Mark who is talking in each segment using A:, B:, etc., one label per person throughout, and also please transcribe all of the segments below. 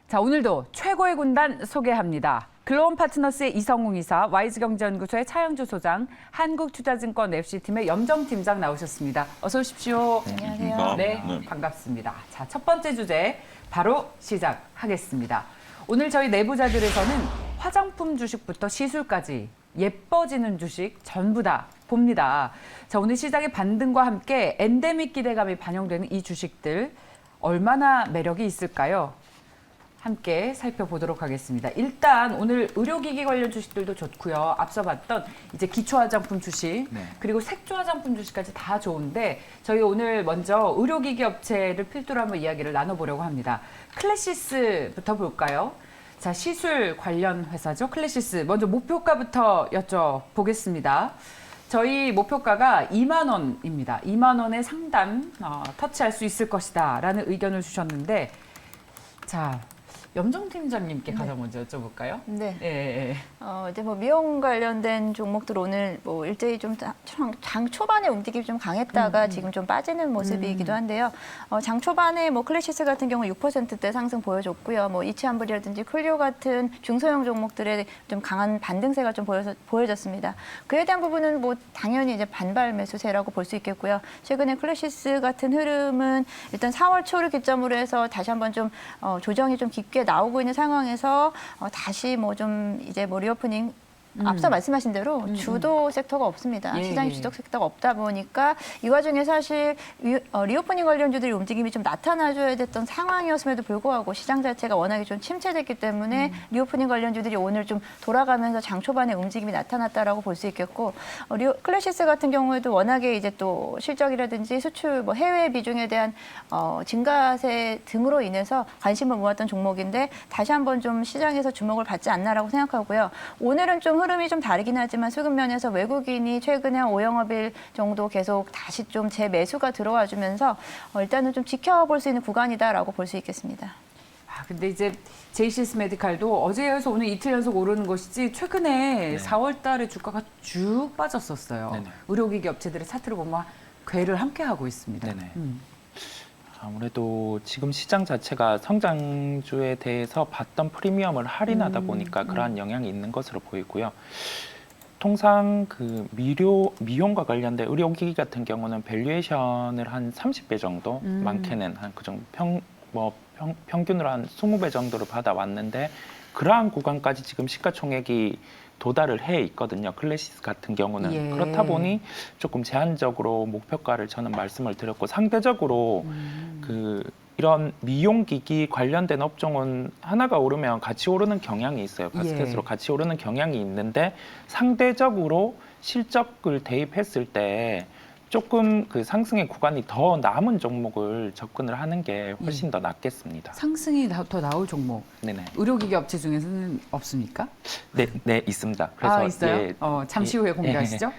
A: 자, 오늘도 최고의 군단 소개합니다. 글로온 파트너스의 이성웅 이사, 와이즈경제연구소의 차영주 소장, 한국투자증권 FC팀의 염정팀장 나오셨습니다. 어서 오십시오.
B: 안녕하세요.
A: 네, 반갑습니다. 자, 첫 번째 주제 바로 시작하겠습니다. 오늘 저희 내부자들에서는 화장품 주식부터 시술까지 예뻐지는 주식 전부 다 봅니다. 자, 오늘 시장의 반등과 함께 엔데믹 기대감이 반영되는 이 주식들 얼마나 매력이 있을까요? 함께 살펴보도록 하겠습니다. 일단 오늘 의료기기 관련 주식들도 좋고요. 앞서 봤던 이제 기초화장품 주식 그리고 색조화장품 주식까지 다 좋은데 저희 오늘 먼저 의료기기 업체를 필두로 한번 이야기를 나눠보려고 합니다. 클래시스부터 볼까요? 자, 시술 관련 회사죠. 클래시스. 먼저 목표가부터 여쭤보겠습니다. 저희 목표가가 2만 원입니다. 2만 원의 상단 터치할 수 있을 것이다 라는 의견을 주셨는데 자, 염정 팀장님께 가장 먼저 여쭤볼까요?
B: 네.
A: 예.
B: 이제 뭐 미용 관련된 종목들 오늘 뭐 일제히 좀 장 초반에 움직임이 좀 강했다가 지금 좀 빠지는 모습이기도 한데요. 장 초반에 뭐 클래시스 같은 경우 6%대 상승 보여줬고요. 뭐 이치한블이라든지 클리오 같은 중소형 종목들의 좀 강한 반등세가 좀 보여졌습니다. 그에 대한 부분은 뭐 당연히 이제 반발 매수세라고 볼 수 있겠고요. 최근에 클래시스 같은 흐름은 일단 4월 초를 기점으로 해서 다시 한번 좀 조정이 좀 깊게 나오고 있는 상황에서 다시 뭐 좀 이제 뭐 리오프닝 앞서 말씀하신 대로 주도 섹터가 없습니다. 시장의 주도 섹터가 없다 보니까 이 와중에 사실 리오프닝 관련주들이 움직임이 좀 나타나줘야 됐던 상황이었음에도 불구하고 시장 자체가 워낙에 좀 침체됐기 때문에 리오프닝 관련주들이 오늘 좀 돌아가면서 장 초반에 움직임이 나타났다라고 볼 수 있겠고 클래시스 같은 경우에도 워낙에 이제 또 실적이라든지 수출 뭐 해외 비중에 대한 증가세 등으로 인해서 관심을 모았던 종목인데 다시 한번 좀 시장에서 주목을 받지 않나라고 생각하고요. 오늘은 좀 흐름이 좀 다르긴 하지만 수급면에서 외국인이 최근에 한 5영업일 정도 계속 다시 좀 재매수가 들어와 주면서 일단은 좀 지켜볼 수 있는 구간이다라고 볼 수 있겠습니다.
A: 근데 이제 제이시스 메디칼도 어제에서 오늘 이틀 연속 오르는 것이지 최근에 4월 달에 주가가 쭉 빠졌었어요.
C: 네네.
A: 의료기기 업체들의 차트를 보면 궤를 함께 하고 있습니다.
C: 네네. 아무래도 지금 시장 자체가 성장주에 대해서 받던 프리미엄을 할인하다 보니까 그러한 영향이 있는 것으로 보이고요. 통상 그 미용과 관련된 의료기기 같은 경우는 밸류에이션을 한 30배 정도, 많게는 한 그 정도 평균으로 한 20배 정도를 받아왔는데 그러한 구간까지 지금 시가총액이 도달을 해 있거든요. 클래시스 같은 경우는. 그렇다 보니 조금 제한적으로 목표가를 저는 말씀을 드렸고 상대적으로 이런 미용기기 관련된 업종은 하나가 오르면 같이 오르는 경향이 있어요. 바스켓으로 같이 오르는 경향이 있는데 상대적으로 실적을 대입했을 때 조금 그 상승의 구간이 더 남은 종목을 접근을 하는 게 훨씬 더 낫겠습니다.
A: 상승이 더 나올 종목.
C: 네네.
A: 의료기기 업체 중에서는 없습니까?
C: 네, 있습니다. 그래서
A: 있어요? 잠시 후에 공개하시죠.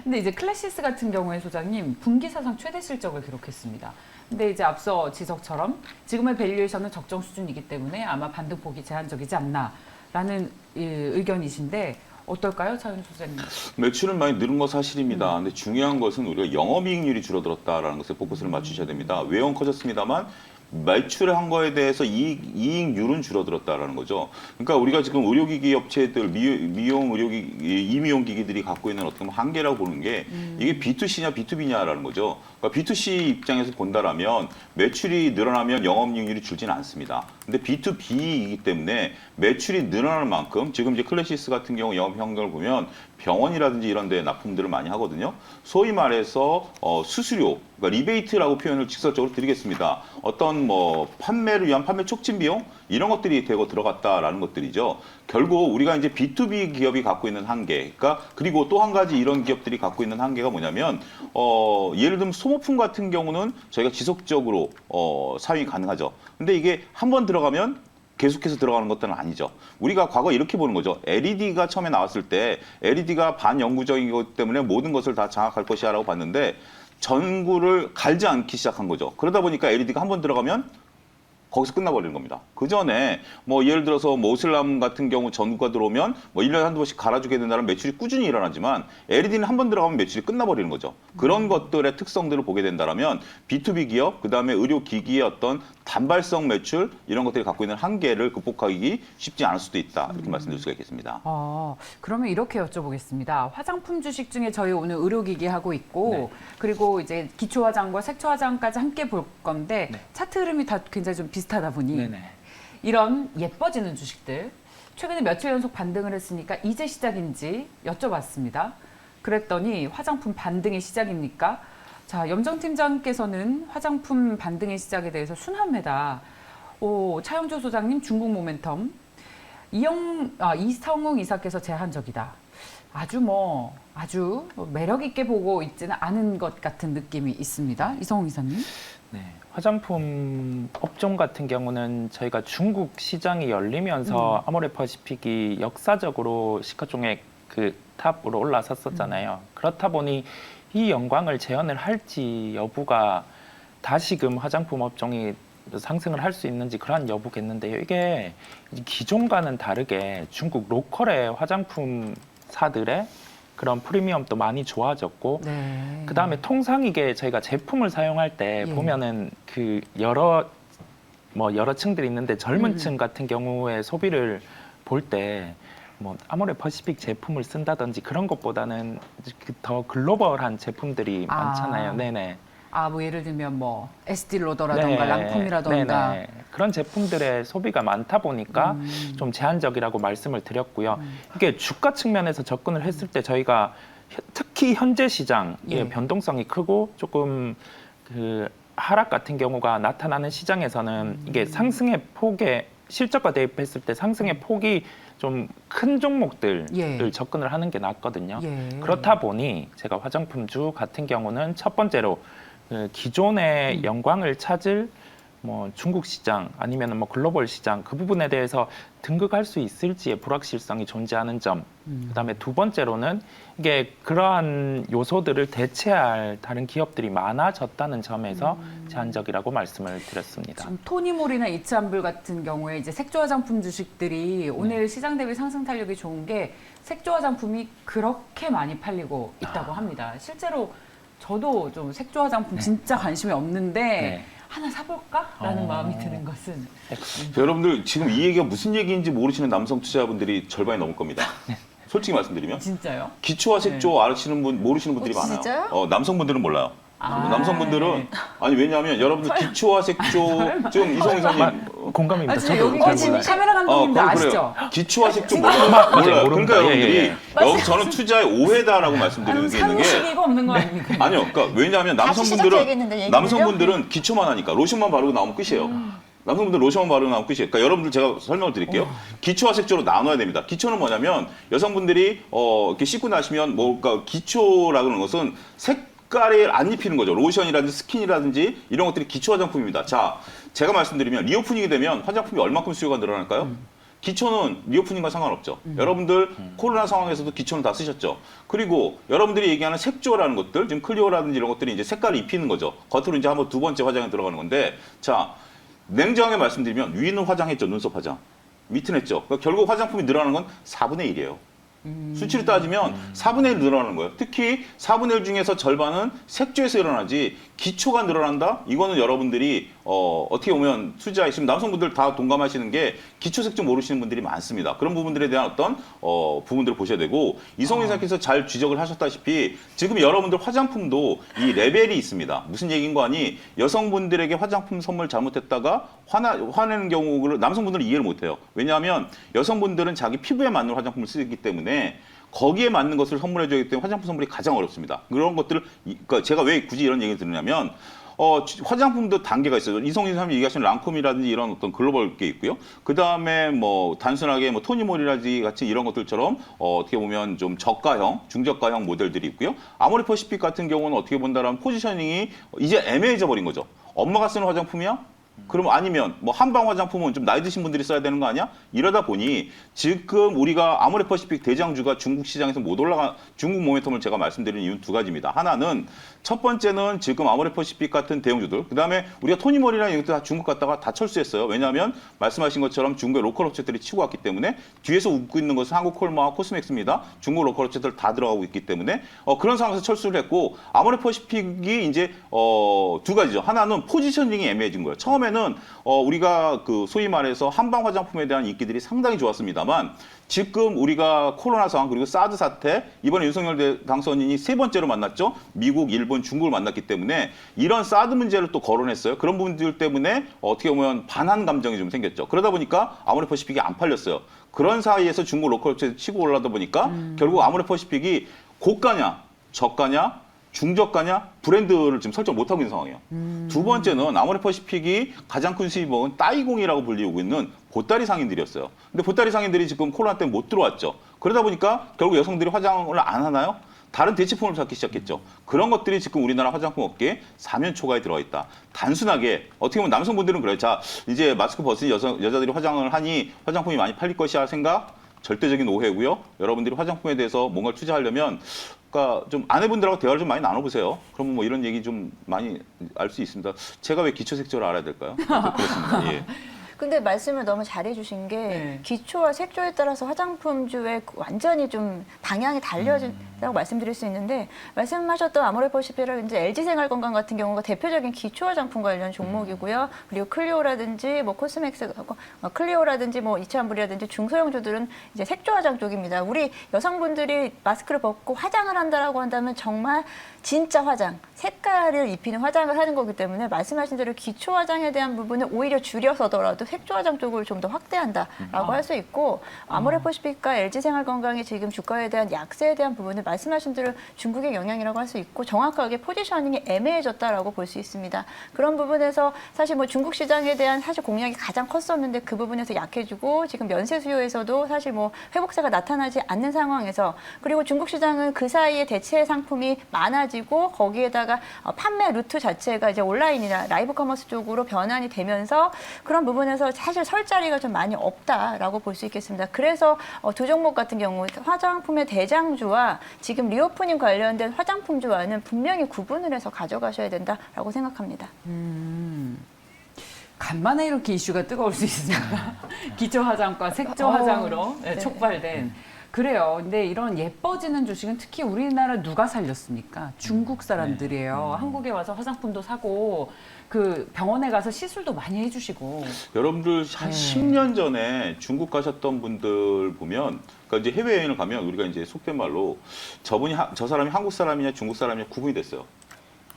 A: 근데 이제 클래시스 같은 경우에 소장님 분기 사상 최대 실적을 기록했습니다. 근데 이제 앞서 지적처럼 지금의 밸류에이션은 적정 수준이기 때문에 아마 반등폭이 제한적이지 않나라는 의견이신데 어떨까요, 차윤 소장님?
D: 매출은 많이 늘은 거 사실입니다. 근데 중요한 것은 우리가 영업이익률이 줄어들었다라는 것에 포커스를 맞추셔야 됩니다. 외형은 커졌습니다만 매출을 한 거에 대해서 이익률은 줄어들었다라는 거죠. 그러니까 우리가 지금 의료기기 업체들, 미용 의료기기, 이미용 기기들이 갖고 있는 어떤 한계라고 보는 게 이게 B2C냐 B2B냐라는 거죠. 그러니까 B2C 입장에서 본다라면 매출이 늘어나면 영업이익률이 줄지는 않습니다. 근데 B2B이기 때문에 매출이 늘어나는 만큼 지금 이제 클래시스 같은 경우 영업 현금을 보면 병원이라든지 이런 데 납품들을 많이 하거든요. 소위 말해서 수수료, 그러니까 리베이트라고 표현을 직설적으로 드리겠습니다. 어떤 뭐 판매를 위한 판매 촉진 비용 이런 것들이 되고 들어갔다라는 것들이죠. 결국 우리가 이제 B2B 기업이 갖고 있는 한계, 그러니까 그리고 또 한 가지 이런 기업들이 갖고 있는 한계가 뭐냐면 예를 들면 소모품 같은 경우는 저희가 지속적으로 사용이 가능하죠. 근데 이게 한번 들어가면 계속해서 들어가는 것들은 아니죠. 우리가 과거 이렇게 보는 거죠. LED가 처음에 나왔을 때 LED가 반영구적인 것 때문에 모든 것을 다 장악할 것이야 라고 봤는데 전구를 갈지 않기 시작한 거죠. 그러다 보니까 LED가 한번 들어가면 거기서 끝나버리는 겁니다. 그 전에 뭐 예를 들어서 뭐 오슬람 같은 경우 전구가 들어오면 뭐 1년에 한두 번씩 갈아주게 된다는 매출이 꾸준히 일어나지만 LED는 한 번 들어가면 매출이 끝나버리는 거죠. 그런 것들의 특성들을 보게 된다면 B2B 기업, 그다음에 의료기기의 어떤 단발성 매출 이런 것들이 갖고 있는 한계를 극복하기 쉽지 않을 수도 있다. 이렇게 말씀드릴 수가 있겠습니다.
A: 그러면 이렇게 여쭤보겠습니다. 화장품 주식 중에 저희 오늘 의료기기 하고 있고
C: 네.
A: 그리고 이제 기초화장과 색초화장까지 함께 볼 건데
C: 네.
A: 차트 흐름이 다 굉장히 좀 비슷하다 보니
C: 네네.
A: 이런 예뻐지는 주식들 최근에 며칠 연속 반등을 했으니까 이제 시작인지 여쭤봤습니다. 그랬더니 화장품 반등의 시작입니까? 자, 염정 팀장께서는 화장품 반등의 시작에 대해서 순환매다. 차영조 소장님 중국 모멘텀. 이성웅 이사께서 제한적이다. 아주 매력 있게 보고 있지는 않은 것 같은 느낌이 있습니다. 이성웅 이사님.
C: 네, 화장품 업종 같은 경우는 저희가 중국 시장이 열리면서 아모레퍼시픽이 역사적으로 시가총액 그 탑으로 올라섰었잖아요. 그렇다 보니 이 영광을 재현을 할지 여부가 다시금 화장품 업종이 상승을 할 수 있는지 그러한 여부겠는데요. 이게 기존과는 다르게 중국 로컬의 화장품사들의 그런 프리미엄도 많이 좋아졌고
A: 네.
C: 그다음에 통상 이게 저희가 제품을 사용할 때
A: 예.
C: 보면은 그 여러 층들이 있는데 젊은 층 같은 경우에 소비를 볼 때 뭐 아모레퍼시픽 제품을 쓴다든지 그런 것보다는 더 글로벌한 제품들이 많잖아요. 네네.
A: 뭐 예를 들면 뭐 에스티로더라던가 랑콤이라던가
C: 네네. 그런 제품들의 소비가 많다 보니까 좀 제한적이라고 말씀을 드렸고요. 이게 주가 측면에서 접근을 했을 때 저희가 특히 현재 시장의
A: 예.
C: 변동성이 크고 조금 그 하락 같은 경우가 나타나는 시장에서는 이게 상승의 폭에 실적과 대입했을 때 상승의 폭이 좀 큰 종목들을
A: 예.
C: 접근을 하는 게 낫거든요.
A: 예.
C: 그렇다 보니 제가 화장품주 같은 경우는 첫 번째로 그 기존의 영광을 찾을 뭐 중국 시장 아니면 뭐 글로벌 시장 그 부분에 대해서 등극할 수 있을지의 불확실성이 존재하는 점. 그다음에 두 번째로는 이게 그러한 요소들을 대체할 다른 기업들이 많아졌다는 점에서 제한적이라고 말씀을 드렸습니다.
A: 지금 토니몰이나 이츠한불 같은 경우에 이제 색조 화장품 주식들이 오늘 시장 대비 상승 탄력이 좋은 게 색조 화장품이 그렇게 많이 팔리고 있다고 합니다. 실제로 저도 좀 색조 화장품 진짜 관심이 없는데
C: 네.
A: 하나 사볼까라는 마음이 드는 것은
D: 여러분들 지금 이 얘기가 무슨 얘기인지 모르시는 남성 투자자분들이 절반이 넘을 겁니다. 솔직히 말씀드리면
A: 진짜요?
D: 기초와 색조 아시는 분 모르시는 분들이 많아요.
B: 진짜요?
D: 남성분들은 몰라요. 남성분들은 아니 왜냐하면 여러분들 기초와 색조 지금 이성 이사님
C: 공감입니다.
A: 진짜
C: 저도
A: 여기
C: 잘
A: 지금
C: 몰라요.
A: 카메라 감독님도 아시죠?
D: 그래요. 기초와 색조
C: 맞아요.
D: 몰라요.
C: 모릅니다.
D: 그러니까
C: 예,
D: 여러분들이
C: 예.
D: 여기 저는 투자의 오해다라고 말씀드리는 게 있는 게
A: 상식이가 없는 거 아닙니까?
D: 아니요. 그러니까 왜냐하면
B: 다시 시작해야겠는데, 얘기를요?
D: 남성분들은 기초만 하니까 로션만 바르고 나오면 끝이에요. 남성분들 로션만 바르고 나오면 끝이에요. 그러니까 여러분들 제가 설명을 드릴게요. 기초와 색조로 나눠야 됩니다. 기초는 뭐냐면 여성분들이 이렇게 씻고 나시면 그러니까 기초라고 하는 것은 색깔이 안 입히는 거죠. 로션이라든지 스킨이라든지 이런 것들이 기초 화장품입니다. 자, 제가 말씀드리면 리오프닝이 되면 화장품이 얼마큼 수요가 늘어날까요? 기초는 리오프닝과 상관없죠. 여러분들 코로나 상황에서도 기초는 다 쓰셨죠. 그리고 여러분들이 얘기하는 색조라는 것들, 지금 클리오라든지 이런 것들이 이제 색깔을 입히는 거죠. 겉으로 이제 한번 두 번째 화장에 들어가는 건데, 자, 냉정하게 말씀드리면 위는 화장했죠, 눈썹 화장. 밑은 했죠. 그러니까 결국 화장품이 늘어나는 건 4분의 1이에요. 수치를 따지면 4분의 1 늘어나는 거예요. 특히 4분의 1 중에서 절반은 색조에서 일어나지 기초가 늘어난다? 이거는 여러분들이 어떻게 보면 투자 지금 남성분들 다 동감하시는 게 기초 색조 모르시는 분들이 많습니다. 그런 부분들에 대한 어떤 부분들을 보셔야 되고 이성희 사께서 잘 지적을 하셨다시피 지금 여러분들 화장품도 이 레벨이 있습니다. 무슨 얘기인 거 아니? 여성분들에게 화장품 선물 잘못했다가 화내는 경우를 남성분들은 이해를 못해요. 왜냐하면 여성분들은 자기 피부에 맞는 화장품을 쓰기 때문에 거기에 맞는 것을 선물해 주기 때문에 화장품 선물이 가장 어렵습니다. 그런 것들을 그러니까 제가 왜 굳이 이런 얘기를 드리냐면 화장품도 단계가 있어요. 이성희 선생님이 얘기하시는 랑콤이라든지 이런 어떤 글로벌 게 있고요. 그 다음에 뭐 단순하게 뭐 토니몰이라든지 같이 이런 것들처럼 어떻게 보면 좀 저가형, 중저가형 모델들이 있고요. 아모레퍼시픽 같은 경우는 어떻게 본다라면 포지셔닝이 이제 애매해져 버린 거죠. 엄마가 쓰는 화장품이야? 그럼 아니면 뭐 한방 화장품은 좀 나이 드신 분들이 써야 되는 거 아니야? 이러다 보니 지금 우리가 아모레퍼시픽 대장주가 중국 시장에서 못 올라가 중국 모멘텀을 제가 말씀드리는 이유는 두 가지입니다. 하나는 첫 번째는 지금 아모레퍼시픽 같은 대형주들, 그다음에 우리가 토니머리나 이런 것들 다 중국 갔다가 다 철수했어요. 왜냐하면 말씀하신 것처럼 중국의 로컬 업체들이 치고 왔기 때문에 뒤에서 웃고 있는 것은 한국콜마와 코스맥스입니다. 중국 로컬 업체들 다 들어가고 있기 때문에 그런 상황에서 철수를 했고 아모레퍼시픽이 이제 두 가지죠. 하나는 포지셔닝이 애매해진 거예요. 처음에는 우리가 그 소위 말해서 한방 화장품에 대한 인기들이 상당히 좋았습니다만 지금 우리가 코로나 상황 그리고 사드 사태 이번에 윤석열 당선인이 세 번째로 만났죠. 미국, 일본, 중국을 만났기 때문에 이런 사드 문제를 또 거론했어요. 그런 부분들 때문에 어떻게 보면 반한 감정이 좀 생겼죠. 그러다 보니까 아모레퍼시픽이 안 팔렸어요. 그런 사이에서 중국 로컬 업체들 치고 올라다 보니까 결국 아모레퍼시픽이 고가냐 저가냐 중저가냐 브랜드를 지금 설정 못하고 있는 상황이에요. 두 번째는 아모레퍼시픽이 가장 큰 수입원은 따이공이라고 불리고 있는 보따리 상인들이었어요. 근데 보따리 상인들이 지금 코로나 때문에 못 들어왔죠. 그러다 보니까 결국 여성들이 화장을 안 하나요? 다른 대체품을 찾기 시작했죠. 그런 것들이 지금 우리나라 화장품 업계에 사면 초과에 들어가 있다. 단순하게 어떻게 보면 남성분들은 그래요. 자, 이제 마스크 벗은 여자들이 화장을 하니 화장품이 많이 팔릴 것이야 생각? 절대적인 오해고요. 여러분들이 화장품에 대해서 뭔가를 투자하려면 그러니까 좀 아내분들하고 대화를 좀 많이 나눠보세요. 그러면 뭐 이런 얘기 좀 많이 알 수 있습니다. 제가 왜 기초색조를 알아야 될까요? 그렇습니다. 예.
B: 근데 말씀을 너무 잘해주신 게
A: 네.
B: 기초와 색조에 따라서 화장품주의 완전히 좀 방향이 달려진다고 말씀드릴 수 있는데 말씀하셨던 아모레퍼시픽이라든지 LG생활건강 같은 경우가 대표적인 기초 화장품 관련 종목이고요. 그리고 클리오라든지 뭐 코스맥스, 클리오라든지 뭐 이차한불이라든지 중소형주들은 이제 색조 화장 쪽입니다. 우리 여성분들이 마스크를 벗고 화장을 한다라고 한다면 정말 진짜 화장, 색깔을 입히는 화장을 하는 거기 때문에 말씀하신 대로 기초 화장에 대한 부분을 오히려 줄여서더라도 색조 화장 쪽을 좀 더 확대한다라고 할 수 있고 아모레퍼시픽과 LG생활건강이 지금 주가에 대한 약세에 대한 부분을 말씀하신 대로 중국의 영향이라고 할 수 있고 정확하게 포지셔닝이 애매해졌다라고 볼 수 있습니다. 그런 부분에서 사실 뭐 중국 시장에 대한 사실 공략이 가장 컸었는데 그 부분에서 약해지고 지금 면세 수요에서도 사실 뭐 회복세가 나타나지 않는 상황에서 그리고 중국 시장은 그 사이에 대체 상품이 많아지고 거기에다가 판매 루트 자체가 이제 온라인이나 라이브 커머스 쪽으로 변환이 되면서 그런 부분에서 사실 설 자리가 좀 많이 없다라고 볼 수 있겠습니다. 그래서 두 종목 같은 경우 화장품의 대장주와 지금 리오프닝 관련된 화장품주와는 분명히 구분을 해서 가져가셔야 된다라고 생각합니다.
A: 간만에 이렇게 이슈가 뜨거울 수 있습니까? 기초 화장과 색조 화장으로
B: 네.
A: 촉발된. 그래요. 근데 이런 예뻐지는 주식은 특히 우리나라 누가 살렸습니까? 중국 사람들이에요. 한국에 와서 화장품도 사고 그 병원에 가서 시술도 많이 해주시고.
D: 여러분들 한 10년 전에 중국 가셨던 분들 보면 그러니까 이제 해외 여행을 가면 우리가 이제 속된 말로 저 사람이 한국 사람이냐 중국 사람이냐 구분이 됐어요.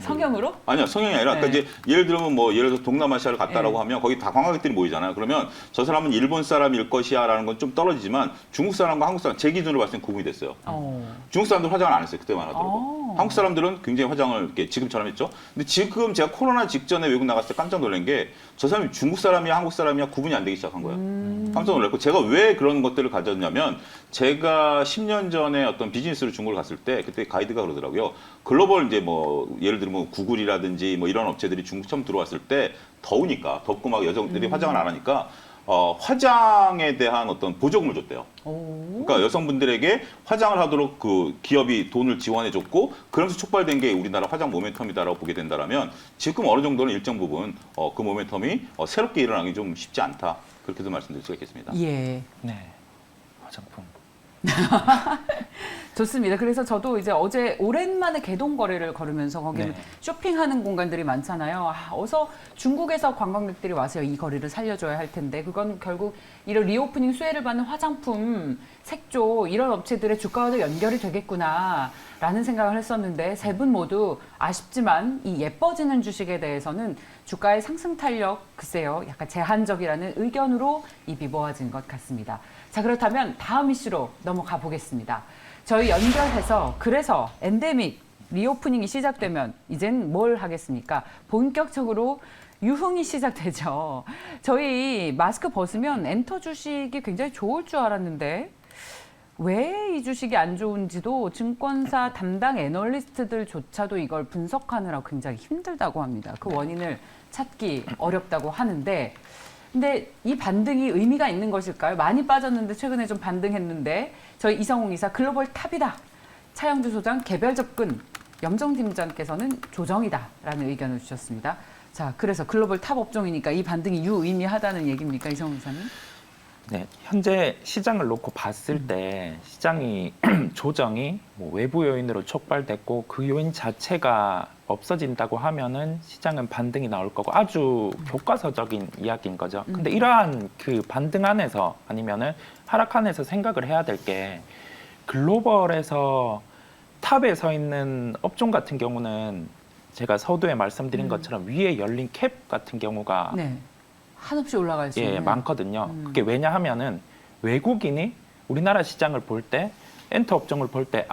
A: 성형으로?
D: 아니요, 성형이 아니라,
A: 네.
D: 그러니까 이제 예를 들면 뭐, 예를 들어서 동남아시아를 갔다라고
A: 네.
D: 하면 거기 다 관광객들이 모이잖아요. 그러면 저 사람은 일본 사람일 것이야라는 건 좀 떨어지지만 중국 사람과 한국 사람, 제 기준으로 봤을 때 구분이 됐어요. 중국 사람들 화장을 안 했어요. 그때만 하더라고. 한국 사람들은 굉장히 화장을 이렇게 지금처럼 했죠. 근데 지금 제가 코로나 직전에 외국 나갔을 때 깜짝 놀란 게 저 사람이 중국 사람이야, 한국 사람이야 구분이 안 되기 시작한 거예요. 깜짝 놀랐고 제가 왜 그런 것들을 가졌냐면 제가 10년 전에 어떤 비즈니스로 중국을 갔을 때 그때 가이드가 그러더라고요. 글로벌 이제 뭐 예를 들면 뭐 구글이라든지 뭐 이런 업체들이 중국 처음 들어왔을 때 더우니까 덥고 막 여성들이 화장을 안 하니까 화장에 대한 어떤 보조금을 줬대요. 그러니까 여성분들에게 화장을 하도록 그 기업이 돈을 지원해줬고 그러면서 촉발된 게 우리나라 화장 모멘텀이다라고 보게 된다면 지금 어느 정도는 일정 부분 그 모멘텀이 새롭게 일어나기 좀 쉽지 않다. 그렇게도 말씀드릴 수가 있겠습니다.
A: 예.
C: 네. 화장품.
A: 좋습니다. 그래서 저도 이제 어제 오랜만에 개동 거래를 걸으면서 거기는
C: 네.
A: 쇼핑하는 공간들이 많잖아요. 어서 중국에서 관광객들이 와서 이 거리를 살려줘야 할 텐데 그건 결국 이런 리오프닝 수혜를 받는 화장품, 색조 이런 업체들의 주가와도 연결이 되겠구나라는 생각을 했었는데 세 분 모두 아쉽지만 이 예뻐지는 주식에 대해서는 주가의 상승 탄력 글쎄요 약간 제한적이라는 의견으로 입이 모아진 것 같습니다. 자 그렇다면 다음 이슈로 넘어가 보겠습니다. 저희 연결해서 그래서 엔데믹 리오프닝이 시작되면 이젠 뭘 하겠습니까? 본격적으로 유흥이 시작되죠. 저희 마스크 벗으면 엔터 주식이 굉장히 좋을 줄 알았는데 왜 이 주식이 안 좋은지도 증권사 담당 애널리스트들조차도 이걸 분석하느라 굉장히 힘들다고 합니다. 그 원인을 찾기 어렵다고 하는데 근데 이 반등이 의미가 있는 것일까요? 많이 빠졌는데 최근에 좀 반등했는데 저희 이성홍 이사 글로벌 탑이다. 차영주 소장 개별 접근, 염정 팀장께서는 조정이다라는 의견을 주셨습니다. 자, 그래서 글로벌 탑 업종이니까 이 반등이 유의미하다는 얘기입니까, 이성홍 이사님?
C: 네, 현재 시장을 놓고 봤을 때 시장이 조정이 뭐 외부 요인으로 촉발됐고 그 요인 자체가 없어진다고 하면은 시장은 반등이 나올 거고 아주 교과서적인 이야기인 거죠. 근데 이러한 그 반등 안에서 아니면은 하락 안에서 생각을 해야 될 게 글로벌에서 탑에 서 있는 업종 같은 경우는 제가 서두에 말씀드린 것처럼 위에 열린 캡 같은 경우가
A: 네. 한없이 올라갈 수 있는.
C: 많거든요. 그게 왜냐하면은 외국인이 우리나라 시장을 볼 때 엔터 업종을 볼 때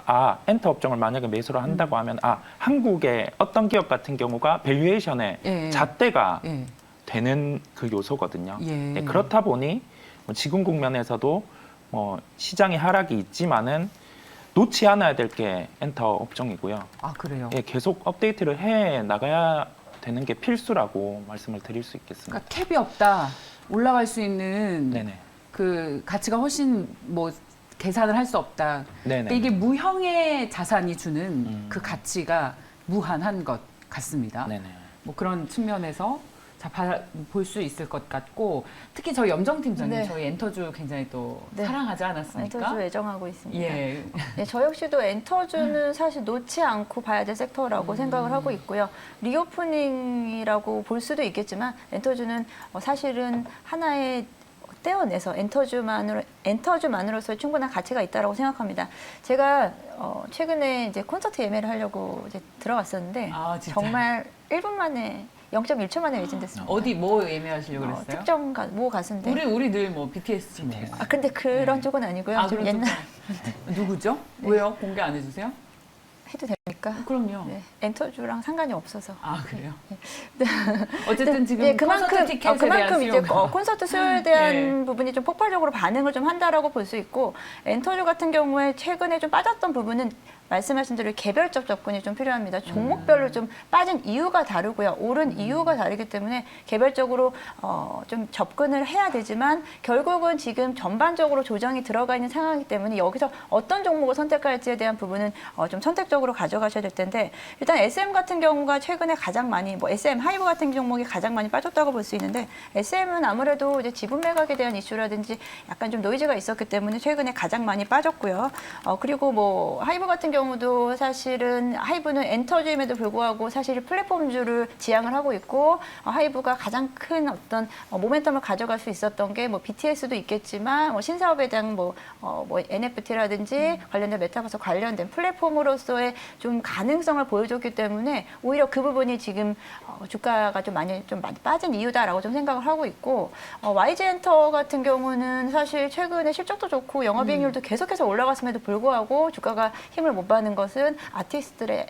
C: 엔터 업종을 만약에 매수를 한다고 하면 한국의 어떤 기업 같은 경우가 밸류에이션의
A: 예.
C: 잣대가
A: 예.
C: 되는 그 요소거든요.
A: 예.
C: 네, 그렇다 보니 뭐 지금 국면에서도 시장의 하락이 있지만은 놓지 않아야 될 게 엔터 업종이고요.
A: 아, 그래요?
C: 예, 계속 업데이트를 해 나가야 되는 게 필수라고 말씀을 드릴 수 있겠습니다.
A: 그러니까 캡이 없다. 올라갈 수 있는
C: 네네.
A: 그 가치가 훨씬 뭐 계산을 할 수 없다.
C: 네네.
A: 근데 이게 무형의 자산이 주는 그 가치가 무한한 것 같습니다.
C: 네네.
A: 뭐 그런 측면에서 볼 수 있을 것 같고 특히 저희 염정 팀장님
B: 네.
A: 저희 엔터주 굉장히 또
B: 네.
A: 사랑하지 않았습니까?
B: 엔터주 애정하고 있습니다.
A: 예.
B: 네, 저 역시도 엔터주는 사실 놓지 않고 봐야 될 섹터라고 생각을 하고 있고요. 리오프닝이라고 볼 수도 있겠지만 엔터주는 사실은 하나의 떼어내서 엔터주만으로서의 충분한 가치가 있다고 생각합니다. 제가 최근에 이제 콘서트 예매를 하려고 이제 들어갔었는데
A: 아, 진짜요?
B: 정말 1분 만에 0.1초 만에 매진됐습니다.
A: 어디 뭐 예매하시려고 그랬어요?
B: 특정 모 가수인데.
A: 우리 늘 뭐 BTS 뭐.
B: 근데 그런 쪽은 아니고요. 좀
A: 그런
B: 옛날
A: 쪽은 누구죠? 왜요? 공개 안 해주세요?
B: 해도 됩니까?
A: 그럼요.
B: 네, 엔터주랑 상관이 없어서.
A: 아, 그래요? 어쨌든 지금
B: 네,
A: 콘서트 티켓에 대한
B: 그만큼 이제
A: 수요가
B: 콘서트 수요에 대한
A: 네.
B: 부분이 좀 폭발적으로 반응을 좀 한다라고 볼 수 있고 엔터주 같은 경우에 최근에 좀 빠졌던 부분은 말씀하신 대로 개별적 접근이 좀 필요합니다. 종목별로 좀 빠진 이유가 다르고요. 오른 이유가 다르기 때문에 개별적으로 좀 접근을 해야 되지만 결국은 지금 전반적으로 조정이 들어가 있는 상황이기 때문에 여기서 어떤 종목을 선택할지에 대한 부분은 좀 선택적으로 가져가셔야 될 텐데 일단 SM 같은 경우가 최근에 가장 많이 SM 하이브 같은 종목이 가장 많이 빠졌다고 볼 수 있는데 SM은 아무래도 이제 지분 매각에 대한 이슈라든지 약간 좀 노이즈가 있었기 때문에 최근에 가장 많이 빠졌고요. 그리고 뭐 하이브 같은 경우도 사실은 하이브는 엔터주임에도 불구하고 사실 플랫폼주를 지향을 하고 있고 하이브가 가장 큰 어떤 모멘텀을 가져갈 수 있었던 게 뭐 BTS도 있겠지만 뭐 신사업에 대한 뭐 NFT라든지 관련된 메타버스 관련된 플랫폼으로서의 좀 가능성을 보여줬기 때문에 오히려 그 부분이 지금 주가가 좀 많이 빠진 이유다라고 좀 생각을 하고 있고 YG엔터 같은 경우는 사실 최근에 실적도 좋고 영업이익률도 계속해서 올라갔음에도 불구하고 주가가 힘을 못 받는 것은 아티스트들의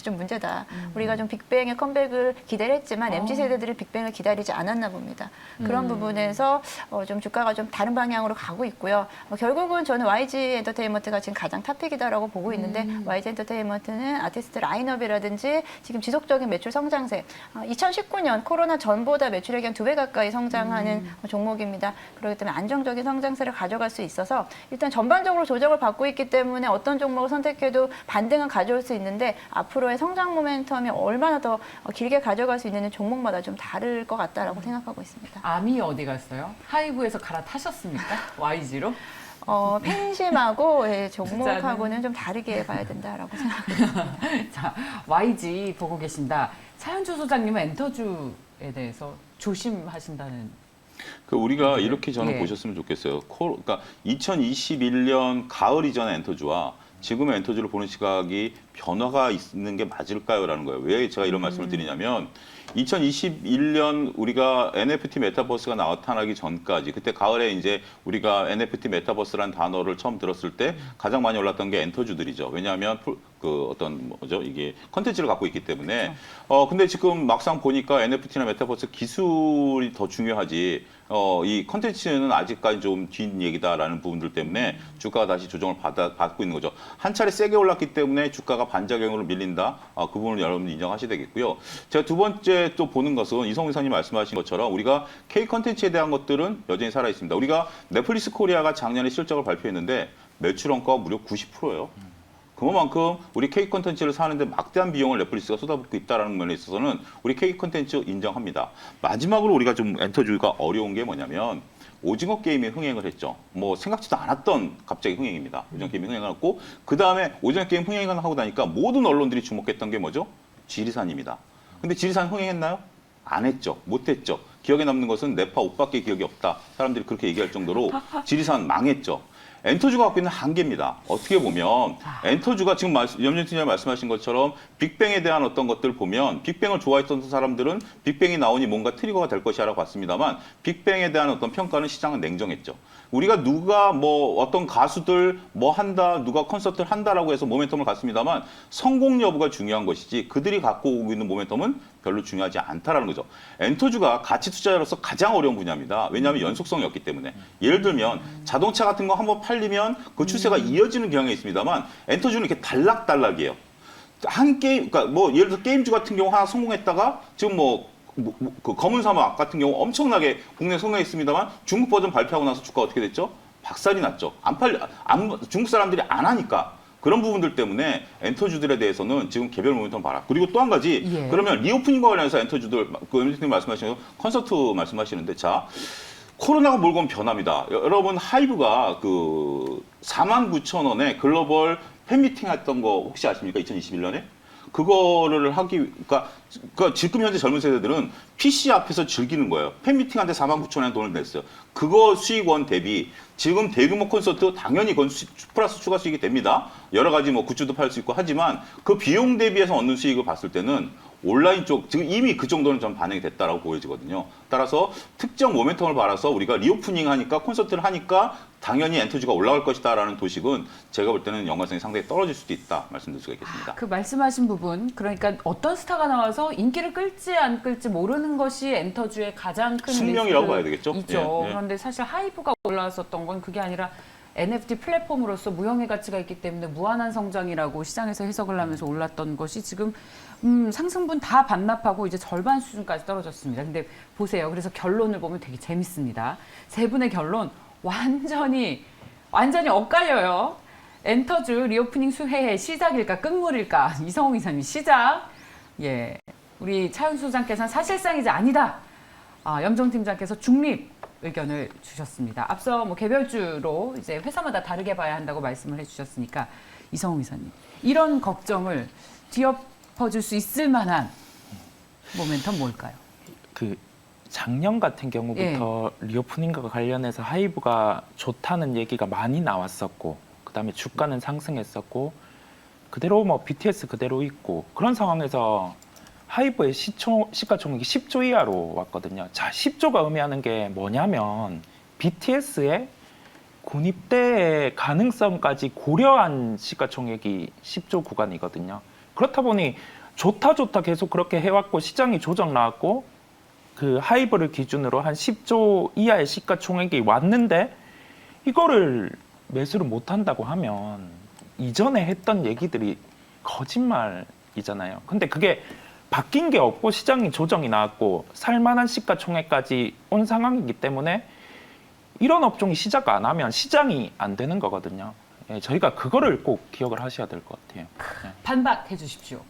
B: 좀 문제다. 우리가 좀 빅뱅의 컴백을 기대를 했지만 MZ 세대들은 빅뱅을 기다리지 않았나 봅니다. 그런 부분에서 좀 주가가 좀 다른 방향으로 가고 있고요. 결국은 저는 YG 엔터테인먼트가 지금 가장 탑픽이다라고 보고 있는데 YG 엔터테인먼트는 아티스트 라인업이라든지 지금 지속적인 매출 성장세. 2019년 코로나 전보다 매출액이 한 2배 가까이 성장하는 종목입니다. 그렇기 때문에 안정적인 성장세를 가져갈 수 있어서 일단 전반적으로 조정을 받고 있기 때문에 어떤 종목을 선택해도 반등은 가져올 수 있는데 앞으로의 성장 모멘텀이 얼마나 더 길게 가져갈 수 있는 종목마다 좀 다를 것 같다라고 생각하고 있습니다.
A: 암이 어디 갔어요? 하이브에서 갈아타셨습니까? YG로?
B: 팬심하고 종목하고는 좀 다르게 봐야 된다라고 생각합니다.
A: 자, YG 보고 계신다. 차현주 소장님은 엔터주에 대해서 조심하신다는.
D: 우리가 이렇게 저는
A: 예.
D: 보셨으면 좋겠어요. 그러니까 2021년 가을 이전의 엔터주와 지금의 엔터주를 보는 시각이 변화가 있는 게 맞을까요?라는 거예요. 왜 제가 이런 말씀을 드리냐면 2021년 우리가 NFT 메타버스가 나타나기 전까지 그때 가을에 이제 우리가 NFT 메타버스라는 단어를 처음 들었을 때 가장 많이 올랐던 게 엔터주들이죠. 왜냐하면 그 어떤 뭐죠 이게 컨텐츠를 갖고 있기 때문에 근데 지금 막상 보니까 NFT나 메타버스 기술이 더 중요하지 이 컨텐츠는 아직까지 좀 뒷 얘기다라는 부분들 때문에 주가가 다시 조정을 받고 있는 거죠. 한 차례 세게 올랐기 때문에 주가가 반작용으로 밀린다. 그 부분을 여러분 인정하셔야 되겠고요. 제가 두 번째 또 보는 것은 이성훈 이사님 말씀하신 것처럼 우리가 K 컨텐츠에 대한 것들은 여전히 살아 있습니다. 우리가 넷플릭스 코리아가 작년에 실적을 발표했는데 매출 원가가 무려 90%예요. 그만큼 우리 K 콘텐츠를 사는데 막대한 비용을 넷플릭스가 쏟아붓고 있다는 면에 있어서는 우리 K 콘텐츠 인정합니다. 마지막으로 우리가 좀 엔터주의가 어려운 게 뭐냐면 오징어 게임이 흥행을 했죠. 뭐 생각지도 않았던 갑자기 흥행입니다. 오징어 게임이 흥행을 했고 그 다음에 오징어 게임 흥행을 하고 나니까 모든 언론들이 주목했던 게 뭐죠? 지리산입니다. 근데 지리산 흥행했나요? 안 했죠. 못 했죠. 기억에 남는 것은 네파 옷밖에 기억이 없다. 사람들이 그렇게 얘기할 정도로 지리산 망했죠. 엔터주가 갖고 있는 한계입니다. 어떻게 보면 엔터주가 지금 염진 팀장이 말씀하신 것처럼 빅뱅에 대한 어떤 것들을 보면 빅뱅을 좋아했던 사람들은 빅뱅이 나오니 뭔가 트리거가 될 것이라고 봤습니다만 빅뱅에 대한 어떤 평가는 시장은 냉정했죠. 우리가 누가 뭐 어떤 가수들 뭐 한다, 누가 콘서트를 한다라고 해서 모멘텀을 갖습니다만 성공 여부가 중요한 것이지 그들이 갖고 오고 있는 모멘텀은 별로 중요하지 않다라는 거죠. 엔터주가 가치 투자자로서 가장 어려운 분야입니다. 왜냐하면 연속성이 없기 때문에. 예를 들면 자동차 같은 거 한번 팔리면 그 추세가 이어지는 경향이 있습니다만 엔터주는 이렇게 단락단락이에요. 한 게임, 그러니까 뭐 예를 들어 게임주 같은 경우 하나 성공했다가 지금 그 검은 사막 같은 경우 엄청나게 국내에 성공했습니다만 중국 버전 발표하고 나서 주가 어떻게 됐죠? 박살이 났죠. 중국 사람들이 안 하니까. 그런 부분들 때문에 엔터주들에 대해서는 지금 개별 모멘텀 봐라. 그리고 또 한 가지, 그러면 리오프닝과 관련해서 엔터주들, 그 염진님 말씀하시는 콘서트 말씀하시는데, 자, 코로나가 몰고 온 변화입니다. 여러분, 하이브가 그 49,000원에 글로벌 팬미팅 했던 거 혹시 아십니까? 2021년에? 그거를 그러니까 지금 현재 젊은 세대들은 PC 앞에서 즐기는 거예요. 팬미팅한테 49,000원 돈을 냈어요. 그거 수익원 대비 지금 대규모 콘서트 당연히 그건 플러스 추가 수익이 됩니다. 여러 가지 뭐 굿즈도 팔 수 있고 하지만 그 비용 대비해서 얻는 수익을 봤을 때는 온라인 쪽 지금 이미 그 정도는 좀 반영이 됐다라고 보여지거든요. 따라서 특정 모멘텀을 바라서 우리가 리오프닝 하니까 콘서트를 하니까 당연히 엔터주가 올라갈 것이다라는 도식은 제가 볼 때는 연관성이 상당히 떨어질 수도 있다 말씀드릴 수가 있겠습니다.
A: 그 말씀하신 부분, 그러니까 어떤 스타가 나와서 인기를 끌지 안 끌지 모르는 것이 엔터주의 가장 큰
D: 숙명이라고 봐야 되겠죠?
A: 있죠.
D: 예, 예.
A: 그런데 사실 하이브가 올라왔었던 건 그게 아니라 NFT 플랫폼으로서 무형의 가치가 있기 때문에 무한한 성장이라고 시장에서 해석을 하면서 올랐던 것이 지금 상승분 다 반납하고 이제 절반 수준까지 떨어졌습니다. 근데 보세요. 그래서 결론을 보면 되게 재밌습니다. 세 분의 결론 완전히 엇갈려요. 엔터주 리오프닝 수혜의 시작일까 끝물일까? 이성웅 이사님 시작. 예, 우리 차윤수 소장께서는 사실상 이제 아니다. 염정 팀장께서 중립 의견을 주셨습니다. 앞서 뭐 개별주로 이제 회사마다 다르게 봐야 한다고 말씀을 해주셨으니까 이성웅 이사님 이런 걱정을 뒤엎어줄 수 있을 만한 모멘텀 뭘까요?
C: 그 작년 같은 경우부터 리오프닝과 관련해서 하이브가 좋다는 얘기가 많이 나왔었고 그다음에 주가는 상승했었고 그대로 뭐 BTS 그대로 있고 그런 상황에서 하이브의 시가총액이 10조 이하로 왔거든요. 자, 10조가 의미하는 게 뭐냐면 BTS의 군입대의 가능성까지 고려한 시가총액이 10조 구간이거든요. 그렇다 보니 좋다 계속 그렇게 해왔고 시장이 조정 나왔고 그 하이브를 기준으로 한 10조 이하의 시가총액이 왔는데 이거를 매수를 못한다고 하면 이전에 했던 얘기들이 거짓말이잖아요. 근데 그게 바뀐 게 없고 시장이 조정이 나왔고 살만한 시가총액까지 온 상황이기 때문에 이런 업종이 시작 안 하면 시장이 안 되는 거거든요. 예, 저희가 그거를 꼭 기억을 하셔야 될 것 같아요. 예.
A: 반박해 주십시오.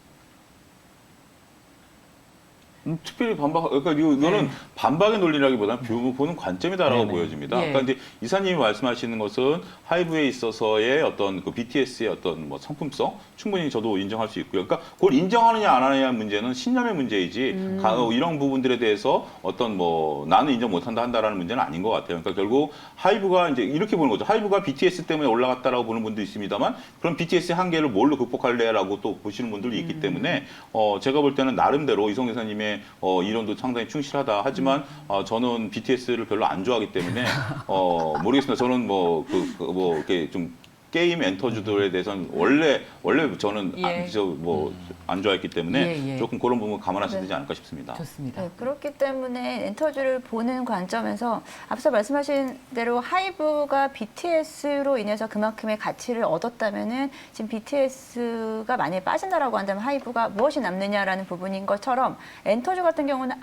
D: 특별히 그러니까 이거는 반박의 논리라기보다는 보는 관점이다라고
C: 네네.
D: 보여집니다.
A: 예.
D: 그러니까 이제 이사님이 말씀하시는 것은 하이브에 있어서의 어떤 그 BTS의 어떤 뭐 상품성 충분히 저도 인정할 수 있고요. 그러니까 그걸 인정하느냐 안 하느냐 문제는 신념의 문제이지 이런 부분들에 대해서 어떤 뭐 나는 인정 못한다 한다라는 문제는 아닌 것 같아요. 그러니까 결국 하이브가 이제 이렇게 보는 거죠. 하이브가 BTS 때문에 올라갔다라고 보는 분도 있습니다만 그럼 BTS의 한계를 뭘로 극복할래라고 또 보시는 분들도 있기 때문에 제가 볼 때는 나름대로 이성 기사님의 이론도 상당히 충실하다. 하지만 저는 BTS를 별로 안 좋아하기 때문에 모르겠습니다. 저는 뭐 이렇게 좀 게임 엔터주들에 대해서는 원래 저는
A: 예.
D: 안 좋아했기 때문에
A: 예, 예.
D: 조금 그런 부분 감안하셔야
B: 네.
D: 되지 않을까 싶습니다.
A: 좋습니다.
B: 네, 그렇기 때문에 엔터주를 보는 관점에서 앞서 말씀하신 대로 하이브가 BTS로 인해서 그만큼의 가치를 얻었다면은 지금 BTS가 만약에 빠진다라고 한다면 하이브가 무엇이 남느냐라는 부분인 것처럼 엔터주 같은 경우는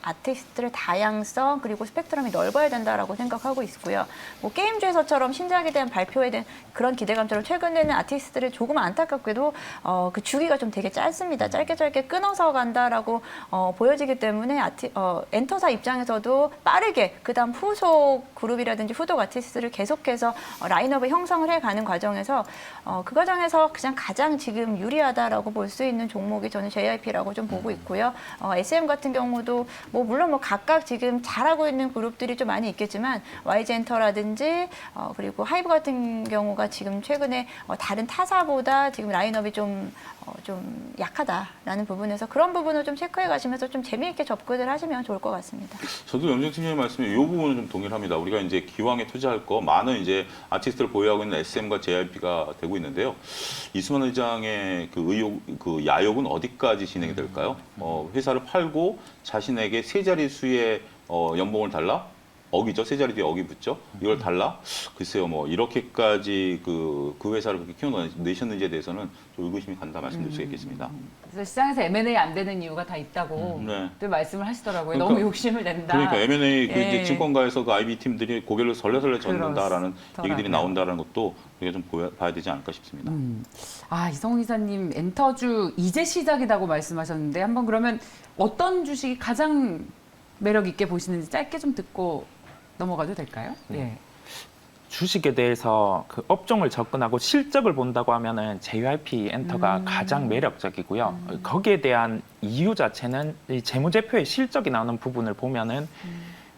B: 아티스트들의 다양성 그리고 스펙트럼이 넓어야 된다라고 생각하고 있고요. 뭐 게임주에서처럼 신작에 대한 발표에 대한 그런 기대감처럼 최근에는 아티스트들이 조금 안타깝게도 그 주기가 좀 되게 짧습니다. 짧게 끊어서 간다라고 보여지기 때문에 엔터사 입장에서도 빠르게 그다음 후속 그룹이라든지 후속 아티스트를 계속해서 라인업을 형성을 해가는 과정에서 그 과정에서 그냥 가장 지금 유리하다라고 볼 수 있는 종목이 저는 JYP라고 좀 보고 있고요. SM 같은 경우도 물론 각각 지금 잘하고 있는 그룹들이 좀 많이 있겠지만 YG엔터라든지 그리고 하이브 같은 경우가 지금 최근에 다른 타사보다 지금 라인업이 좀 약하다라는 부분에서 그런 부분을 좀 체크해 가시면서 좀 재미있게 접근을 하시면 좋을 것 같습니다.
D: 저도 염정 팀장님 말씀에 이 부분은 좀 동의를 합니다. 우리가 이제 기왕에 투자할 거 많은 이제 아티스트를 보유하고 있는 SM과 JYP가 되고 있는데요. 이수만 의장의 그 야욕은 어디까지 진행이 될까요? 회사를 팔고 자신에게 세 자릿수의 연봉을 달라? 억이죠. 세 자리 뒤에 억이 붙죠. 이걸 달라? 글쎄요, 이렇게까지 그 회사를 그렇게 키워내셨는지에 대해서는 좀 의구심이 간다 말씀드릴 수 있겠습니다.
A: 그래서 시장에서 M&A 안 되는 이유가 다 있다고
D: 네.
A: 또 말씀을 하시더라고요.
D: 그러니까,
A: 너무 욕심을 낸다.
D: 그러니까 M&A
A: 예.
D: 이제 증권가에서 그 IB 팀들이 고개를 설레설레 젓는다라는
A: 그렇더라고요.
D: 얘기들이 나온다라는 것도 우리가 좀 봐야 되지 않을까 싶습니다.
A: 이성훈 이사님 엔터주 이제 시작이라고 말씀하셨는데 한번 그러면 어떤 주식이 가장 매력 있게 보시는지 짧게 좀 듣고 넘어가도 될까요? 예.
C: 주식에 대해서 그 업종을 접근하고 실적을 본다고 하면은 JYP 엔터가 가장 매력적이고요. 거기에 대한 이유 자체는 이 재무제표의 실적이 나오는 부분을 보면은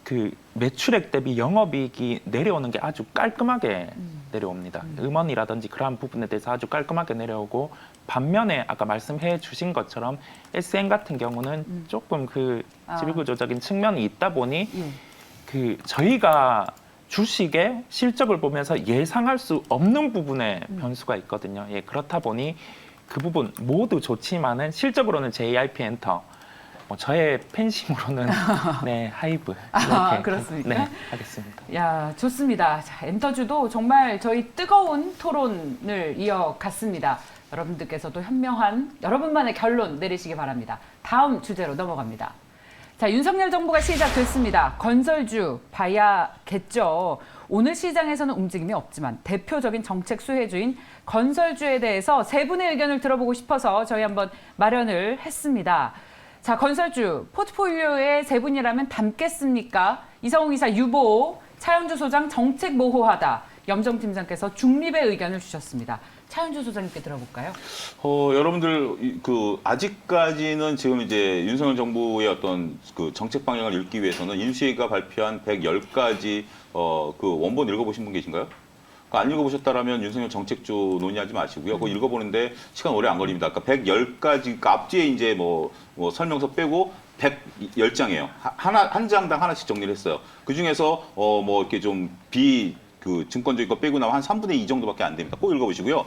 C: 그 매출액 대비 영업이익이 내려오는 게 아주 깔끔하게 내려옵니다. 음원이라든지 그러한 부분에 대해서 아주 깔끔하게 내려오고 반면에 아까 말씀해 주신 것처럼 SM 같은 경우는 조금 그 지배구조적인 측면이 있다 보니
A: 예.
C: 그 저희가 주식의 실적을 보면서 예상할 수 없는 부분에 변수가 있거든요. 예, 그렇다 보니 그 부분 모두 좋지만은 실적으로는 JYP 엔터, 저의 팬심으로는 네, 하이브 이렇게
A: 그렇습니까?
C: 네, 하겠습니다.
A: 야, 좋습니다. 자, 엔터주도 정말 저희 뜨거운 토론을 이어갔습니다. 여러분들께서도 현명한 여러분만의 결론 내리시기 바랍니다. 다음 주제로 넘어갑니다. 자, 윤석열 정부가 시작됐습니다. 건설주 봐야겠죠. 오늘 시장에서는 움직임이 없지만 대표적인 정책 수혜주인 건설주에 대해서 세 분의 의견을 들어보고 싶어서 저희 한번 마련을 했습니다. 자, 건설주 포트폴리오에 세 분이라면 담겠습니까? 이성웅 이사 유보, 차영주 소장 정책 모호하다. 염정 팀장께서 중립의 의견을 주셨습니다. 차영주 소장님께 들어볼까요?
D: 여러분들 아직까지는 지금 이제 윤석열 정부의 어떤 그 정책 방향을 읽기 위해서는 인수위가 발표한 110가지 그 원본 읽어보신 분 계신가요? 안 읽어보셨다라면 윤석열 정책주 논의하지 마시고요. 그거 읽어보는데 시간 오래 안 걸립니다. 아까 110가지, 그러니까 앞뒤에 이제 설명서 빼고 110장이에요. 한 장당 하나씩 정리를 했어요. 그 중에서 이렇게 좀 증권적인 거 빼고 나면 한 3분의 2 정도밖에 안 됩니다. 꼭 읽어보시고요.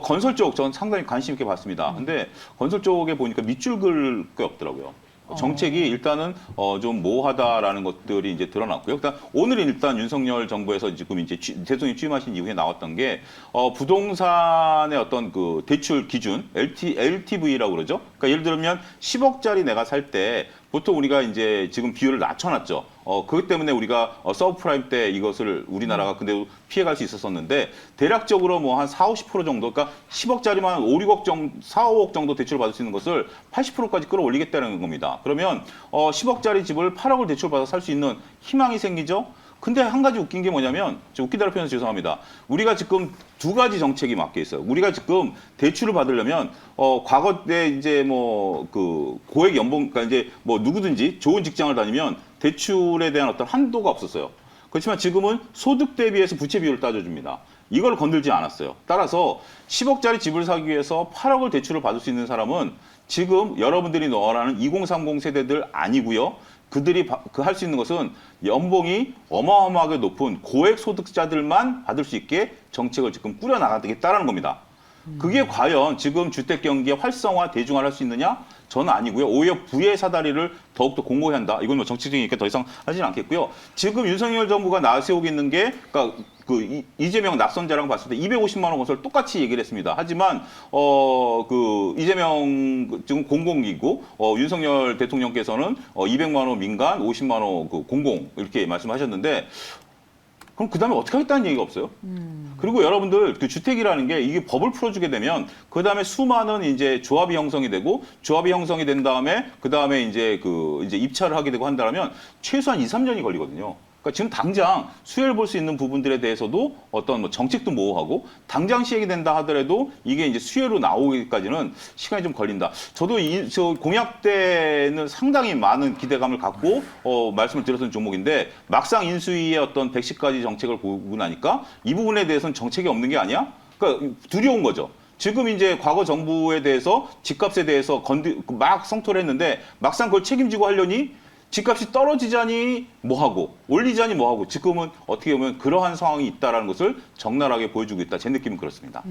D: 건설 쪽 저는 상당히 관심 있게 봤습니다. 근데 건설 쪽에 보니까 밑줄 그을 게 없더라고요. 정책이 일단은 좀 모호하다라는 것들이 이제 드러났고요. 일단 오늘은 일단 윤석열 정부에서 지금 이제 대통령이 취임하신 이후에 나왔던 게 부동산의 어떤 그 대출 기준 LTV라고 그러죠. 그러니까 예를 들면 10억짜리 내가 살 때 보통 우리가 이제 지금 비율을 낮춰놨죠. 그것 때문에 우리가 서브프라임 때 이것을 우리나라가 근데 피해갈 수 있었었는데 대략적으로 한 40-50% 정도, 그러니까 10억짜리만 5-6억 정도, 4-5억 정도 대출을 받을 수 있는 것을 80%까지 끌어올리겠다는 겁니다. 그러면 10억짜리 집을 8억을 대출받아 살 수 있는 희망이 생기죠. 근데 한 가지 웃긴 게 뭐냐면, 웃기다는 표현에서 죄송합니다. 우리가 지금 두 가지 정책이 막혀 있어요. 우리가 지금 대출을 받으려면 과거 때 이제 고액 연봉, 그러니까 이제 누구든지 좋은 직장을 다니면 대출에 대한 어떤 한도가 없었어요. 그렇지만 지금은 소득 대비해서 부채 비율을 따져줍니다. 이걸 건들지 않았어요. 따라서 10억짜리 집을 사기 위해서 8억을 대출을 받을 수 있는 사람은 지금 여러분들이 말하는 2030 세대들 아니고요. 그들이 그 할 수 있는 것은 연봉이 어마어마하게 높은 고액 소득자들만 받을 수 있게 정책을 지금 꾸려 나가겠다라는 겁니다. 그게 과연 지금 주택 경기의 활성화, 대중화를 할 수 있느냐? 저는 아니고요. 오히려 부의 사다리를 더욱더 공고히 한다. 이건 뭐 정치적이니까 더 이상 하지는 않겠고요. 지금 윤석열 정부가 나세우고 있는 게, 그러니까 그 이재명 낙선자랑 봤을 때 250만 원 건설 똑같이 얘기를 했습니다. 하지만 그 이재명 지금 공공기고 윤석열 대통령께서는 200만 원 민간, 50만 원 그 공공 이렇게 말씀하셨는데. 그럼 그 다음에 어떻게 하겠다는 얘기가 없어요. 그리고 여러분들 그 주택이라는 게 이게 법을 풀어주게 되면 그 다음에 수많은 이제 조합이 형성이 되고 조합이 형성이 된 다음에 그 다음에 이제 이제 입찰을 하게 되고 한다면 최소한 2, 3년이 걸리거든요. 그러니까 지금 당장 수혜를 볼 수 있는 부분들에 대해서도 어떤 뭐 정책도 모호하고 당장 시행이 된다 하더라도 이게 이제 수혜로 나오기까지는 시간이 좀 걸린다. 저도 저 공약 때는 상당히 많은 기대감을 갖고 말씀을 드렸던 종목인데 막상 인수위의 어떤 110가지 정책을 보고 나니까 이 부분에 대해서는 정책이 없는 게 아니야? 그러니까 두려운 거죠. 지금 이제 과거 정부에 대해서 집값에 대해서 막 성토를 했는데 막상 그걸 책임지고 하려니 집값이 떨어지자니 뭐하고 올리자니 뭐하고 지금은 어떻게 보면 그러한 상황이 있다는 것을 적나라하게 보여주고 있다. 제 느낌은 그렇습니다.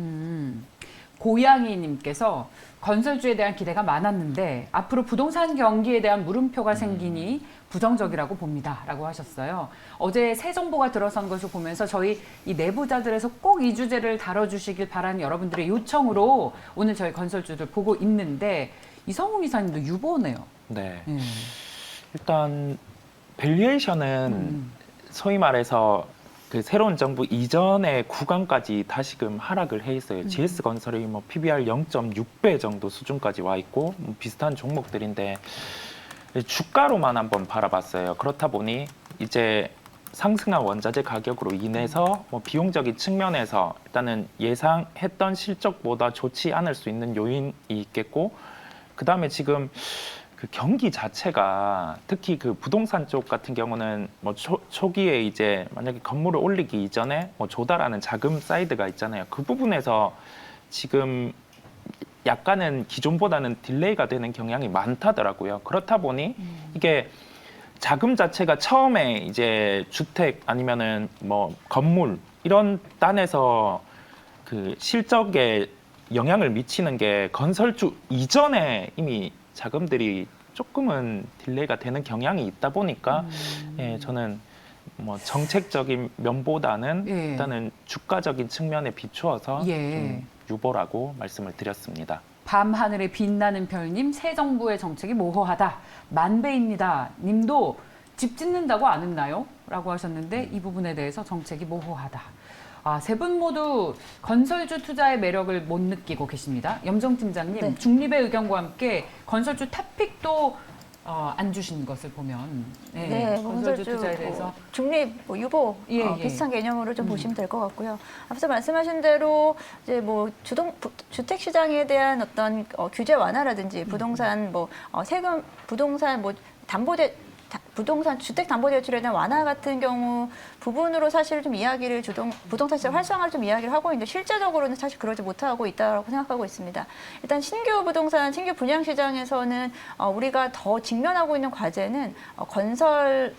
A: 고양이님께서 건설주에 대한 기대가 많았는데 앞으로 부동산 경기에 대한 물음표가 생기니 부정적이라고 봅니다. 라고 하셨어요. 어제 새 정보가 들어선 것을 보면서 저희 이 내부자들에서 꼭 이 주제를 다뤄주시길 바라는 여러분들의 요청으로 오늘 저희 건설주들 보고 있는데 이성웅 이사님도 유보네요.
C: 네. 일단 밸류에이션은 소위 말해서 그 새로운 정부 이전의 구간까지 다시금 하락을 해 있어요. GS건설이 뭐 PBR 0.6배 정도 수준까지 와 있고 뭐 비슷한 종목들인데 주가로만 한번 바라봤어요. 그렇다 보니 이제 상승한 원자재 가격으로 인해서 뭐 비용적인 측면에서 일단은 예상했던 실적보다 좋지 않을 수 있는 요인이 있겠고, 그 다음에 지금 그 경기 자체가 특히 그 부동산 쪽 같은 경우는 뭐 초기에 이제 만약에 건물을 올리기 이전에 뭐 조달하는 자금 사이드가 있잖아요. 그 부분에서 지금 약간은 기존보다는 딜레이가 되는 경향이 많다더라고요. 그렇다 보니 이게 자금 자체가 처음에 이제 주택 아니면은 뭐 건물 이런 단에서 그 실적에 영향을 미치는 게 건설주 이전에 이미 자금들이 조금은 딜레이가 되는 경향이 있다 보니까 예, 저는 뭐 정책적인 면보다는
A: 예.
C: 일단은 주가적인 측면에 비추어서
A: 예.
C: 좀 유보라고 말씀을 드렸습니다.
A: 밤하늘에 빛나는 별님, 새 정부의 정책이 모호하다. 만배입니다. 님도 집 짓는다고 안 했나요? 라고 하셨는데 이 부분에 대해서 정책이 모호하다. 세 분 모두 건설주 투자의 매력을 못 느끼고 계십니다. 염정 팀장님,
B: 네.
A: 중립의 의견과 함께 건설주 탑픽도 안 주신 것을 보면 건설주 투자에 대해서
B: 뭐 중립, 뭐 유보
A: 예.
B: 비슷한 개념으로 좀 보시면 될 것 같고요. 앞서 말씀하신 대로 이제 뭐 주택 시장에 대한 어떤 규제 완화라든지 부동산 뭐 세금 부동산 뭐 부동산 주택 담보 대출에 대한 완화 같은 경우 부분으로 사실 좀 이야기를 부동산 시장 활성화를 좀 이야기를 하고 있는데 실제적으로는 사실 그러지 못하고 있다고 생각하고 있습니다. 일단 신규 부동산, 신규 분양 시장에서는 우리가 더 직면하고 있는 과제는 건설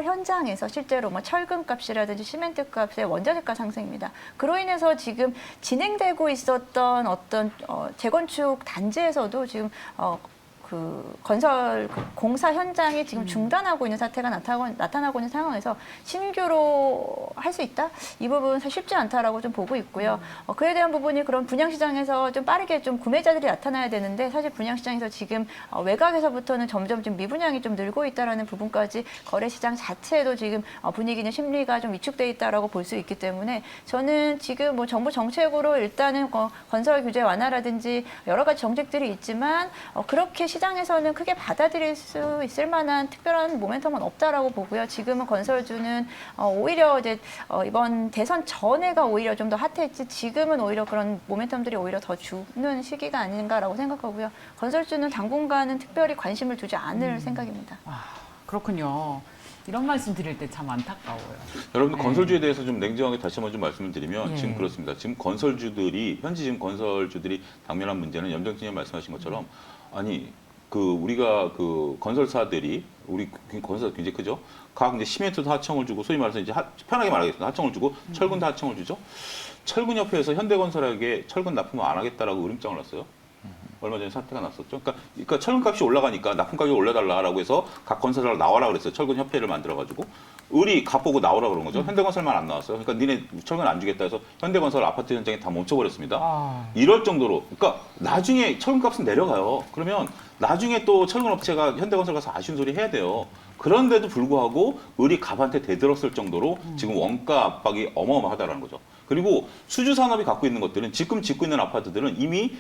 B: 현장에서 실제로 뭐 철근 값이라든지 시멘트 값의 원자재가 상승입니다. 그로 인해서 지금 진행되고 있었던 어떤 재건축 단지에서도 지금 그 건설 공사 현장이 지금 중단하고 있는 사태가 나타나고 있는 상황에서 신규로 할 수 있다? 이 부분은 사실 쉽지 않다라고 좀 보고 있고요. 그에 대한 부분이 그런 분양시장에서 좀 빠르게 좀 구매자들이 나타나야 되는데 사실 분양시장에서 지금 외곽에서부터는 점점 좀 미분양이 좀 늘고 있다라는 부분까지 거래시장 자체에도 지금 분위기는 심리가 좀 위축돼 있다라고 볼 수 있기 때문에 저는 지금 뭐 정부 정책으로 일단은 건설 규제 완화라든지 여러 가지 정책들이 있지만 그렇게 시장에서는 크게 받아들일 수 있을 만한 특별한 모멘텀은 없다라고 보고요. 지금은 건설주는 오히려 이제 이번 대선 전에가 오히려 좀 더 핫했지 지금은 오히려 그런 모멘텀들이 오히려 더 주는 시기가 아닌가라고 생각하고요. 건설주는 당분간은 특별히 관심을 두지 않을 생각입니다.
A: 그렇군요. 이런 말씀 드릴 때 참 안타까워요.
D: 여러분들
A: 네.
D: 건설주에 대해서 좀 냉정하게 다시 한번 좀 말씀을 드리면
A: 예.
D: 지금 그렇습니다. 지금 현재 지금 건설주들이 당면한 문제는 염정진님 말씀하신 것처럼 아니 우리가 건설사들이 우리 건설사 굉장히 크죠. 각 이제 시멘트도 하청을 주고 소위 말해서 이제 편하게 말하겠습니다. 하청을 주고 철근도 하청을 주죠. 철근협회에서 현대건설에게 철근 납품 안 하겠다라고 으림장을 놨어요. 얼마 전에 사태가 났었죠. 그러니까 철근값이 올라가니까 납품 가격을 올려달라라고 해서 각 건설사가 나와라 그랬어요. 철근협회를 만들어가지고 을이 값보고 나오라 그런 거죠. 현대건설만 안 나왔어요. 그러니까 니네 철근 안 주겠다 해서 현대건설 아파트 현장에 다 멈춰버렸습니다. 이럴 정도로. 그러니까 나중에 철근값은 내려가요. 그러면 나중에 또 철근업체가 현대건설 가서 아쉬운 소리 해야 돼요. 그런데도 불구하고 을이 갑한테 대들었을 정도로 지금 원가 압박이 어마어마하다라는 거죠. 그리고 수주산업이 갖고 있는 것들은 지금 짓고 있는 아파트들은 이미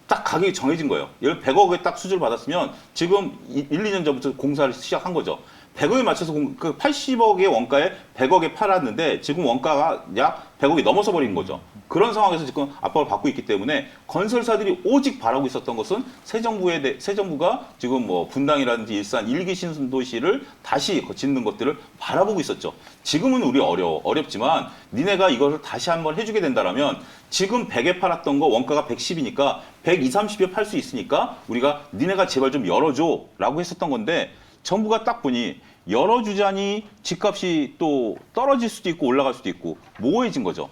D: 딱 가격이 정해진 거예요. 예를 100억에 딱 수주를 받았으면 지금 1, 2년 전부터 공사를 시작한 거죠. 100억에 맞춰서 80억의 원가에 100억에 팔았는데 지금 원가가 약 100억이 넘어서 버린 거죠. 그런 상황에서 지금 압박을 받고 있기 때문에 건설사들이 오직 바라고 있었던 것은 새 정부가 지금 뭐 분당이라든지 일산 1기 신도시를 다시 짓는 것들을 바라보고 있었죠. 지금은 우리 어렵지만 니네가 이것을 다시 한번 해주게 된다라면 지금 100에 팔았던 거 원가가 110이니까 120, 30에 팔 수 있으니까 우리가 니네가 제발 좀 열어줘라고 했었던 건데 정부가 딱 보니 열어주자니 집값이 또 떨어질 수도 있고 올라갈 수도 있고 모호해진 거죠.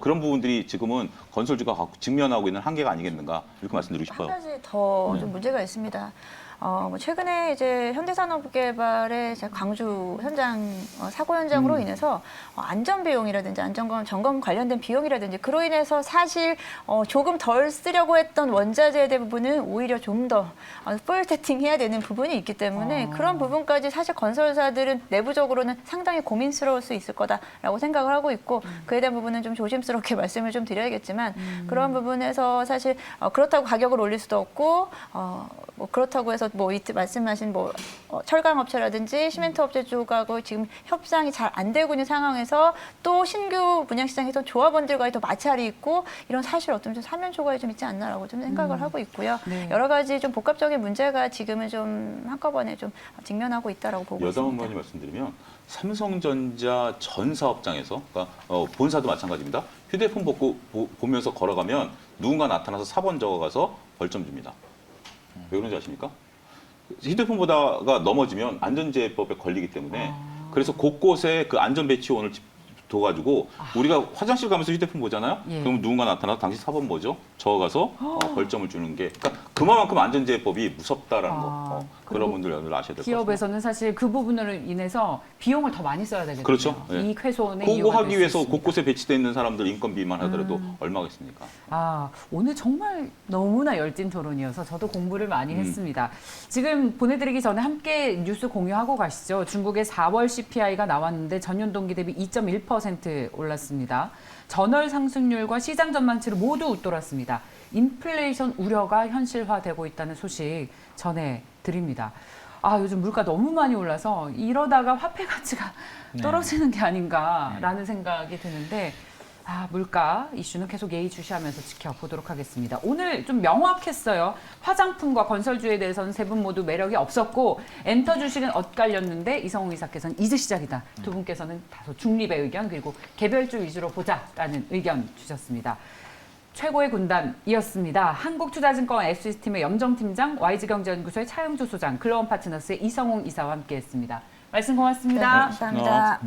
D: 그런 부분들이 지금은 건설주가 직면하고 있는 한계가 아니겠는가 이렇게 말씀드리고 싶어요.
B: 한 가지 더 좀 문제가 있습니다. 뭐 최근에 이제 현대산업개발의 광주 현장 사고 현장으로 인해서 안전 비용이라든지 안전검 점검 관련된 비용이라든지 그로 인해서 사실 조금 덜 쓰려고 했던 원자재 대부분은 오히려 좀 더 풀 세팅해야 되는 부분이 있기 때문에 그런 부분까지 사실 건설사들은 내부적으로는 상당히 고민스러울 수 있을 거다라고 생각을 하고 있고 그에 대한 부분은 좀 조심스럽게 말씀을 좀 드려야겠지만 그런 부분에서 사실 그렇다고 가격을 올릴 수도 없고 뭐 그렇다고 해서 뭐 이때 말씀하신 뭐 철강 업체라든지 시멘트 업체 쪽하고 지금 협상이 잘 안 되고 있는 상황에서 또 신규 분양 시장에서 조합원들과의 또 마찰이 있고 이런 사실 어떤 좀 사면 초과에 좀 있지 않나라고 좀 생각을 하고 있고요.
A: 네.
B: 여러 가지 좀 복합적인 문제가 지금은 좀 한꺼번에 좀 직면하고 있다라고 보고
D: 여담
B: 있습니다.
D: 한마디 말씀드리면 삼성전자 전 사업장에서 그러니까 본사도 마찬가지입니다. 휴대폰 보면서 걸어가면 누군가 나타나서 4번 적어가서 벌점 줍니다. 왜 그런지 아십니까? 휴대폰 보다가 넘어지면 안전재해법에 걸리기 때문에 그래서 곳곳에 그 안전배치원을 둬가지고 우리가 화장실 가면서 휴대폰 보잖아요.
A: 예.
D: 그러면 누군가 나타나서 당신 4번 뭐죠? 적어가서 벌점을 주는 게 그러니까 그만큼 안전재해법이 무섭다라는 거. 그런 분들 여러분 아셔야 될 것 같습니다.
A: 기업에서는 사실 그 부분으로 인해서 비용을 더 많이 써야 되거든요.
D: 그렇죠. 네.
A: 이익 훼손의
D: 그거
A: 이유가
D: 하기
A: 될수
D: 위해서
A: 있습니다.
D: 곳곳에 배치되어 있는 사람들 인건비만 하더라도 얼마가 있습니까?
A: 오늘 정말 너무나 열띤 토론이어서 저도 공부를 많이 했습니다. 지금 보내드리기 전에 함께 뉴스 공유하고 가시죠. 중국의 4월 CPI가 나왔는데 전년 동기 대비 2.1% 올랐습니다. 전월 상승률과 시장 전망치를 모두 웃돌았습니다. 인플레이션 우려가 현실화되고 있다는 소식 전해드립니다. 요즘 물가 너무 많이 올라서 이러다가 화폐 가치가 떨어지는 게 아닌가라는 생각이 드는데 물가 이슈는 계속 예의주시하면서 지켜보도록 하겠습니다. 오늘 좀 명확했어요. 화장품과 건설주에 대해서는 세 분 모두 매력이 없었고 엔터 주식은 엇갈렸는데 이성웅 이사께서는 이제 시작이다. 두 분께서는 다소 중립의 의견 그리고 개별주 위주로 보자라는 의견 주셨습니다. 최고의 군단이었습니다. 한국투자증권 SC팀의 염정팀장, YG경제연구소의 차영주 소장, 글로원 파트너스의 이성웅 이사와 함께했습니다. 말씀 고맙습니다.
B: 네, 감사합니다.